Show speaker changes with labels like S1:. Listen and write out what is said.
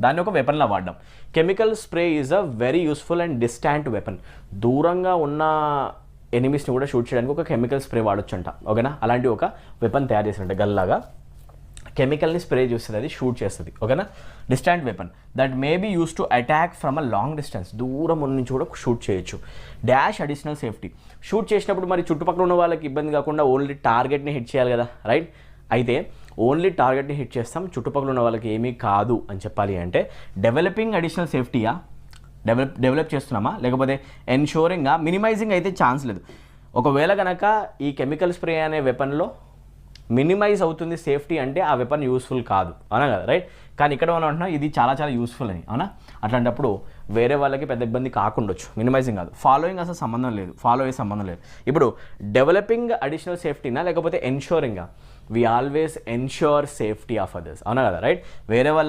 S1: దాన్ని ఒక వెపన్లా వాడడం. Chemical spray is a very useful and distant weapon. దూరంగా ఉన్న ఎనిమీస్ని కూడా షూట్ చేయడానికి ఒక కెమికల్ స్ప్రే వాడొచ్చంట. ఓకేనా, అలాంటి ఒక వెపన్ తయారు చేసినట్టు గల్లాగా కెమికల్ని స్ప్రే చేస్తుంది, అది షూట్ చేస్తుంది. ఓకేనా, distant weapon that may be use to attack from a long distance. దూరం నుంచి కూడా షూట్ చేయొచ్చు. Dash additional safety. షూట్ చేసినప్పుడు మరి చుట్టుపక్కల ఉన్న వాళ్ళకి ఇబ్బంది కాకుండా ఓన్లీ టార్గెట్ని హిట్ చేయాలి కదా, రైట్? అయితే ఓన్లీ టార్గెట్ని హిట్ చేస్తాం, చుట్టుపక్కల ఉన్న వాళ్ళకి ఏమీ కాదు అని చెప్పాలి అంటే డెవలపింగ్ అడిషనల్ సేఫ్టీయా, డెవలప్ చేస్తున్నామా, లేకపోతే ఎన్షోరింగా, మినిమైజింగ్ అయితే ఛాన్స్ లేదు. ఒకవేళ కనుక ఈ కెమికల్ స్ప్రే అనే వెపన్లో మినిమైజ్ అవుతుంది సేఫ్టీ అంటే ఆ వెపన్ యూస్ఫుల్ కాదు, అవునా కదా, రైట్? కానీ ఇక్కడ మనం అంటున్నాం ఇది చాలా చాలా యూస్ఫుల్ అని, అవునా? అట్లాంటప్పుడు వేరే వాళ్ళకి పెద్ద ఇబ్బంది కాకుండొచ్చు. మినిమైజింగ్ కాదు, ఫాలోయింగ్ అసలు సంబంధం లేదు, ఫాలో అయ్యే సంబంధం లేదు. ఇప్పుడు డెవలపింగ్ అడిషనల్ సేఫ్టీనా లేకపోతే ఎన్షోరింగా? We always ensure safety of others, అవునా కదా, రైట్? వేరే వాళ్ళ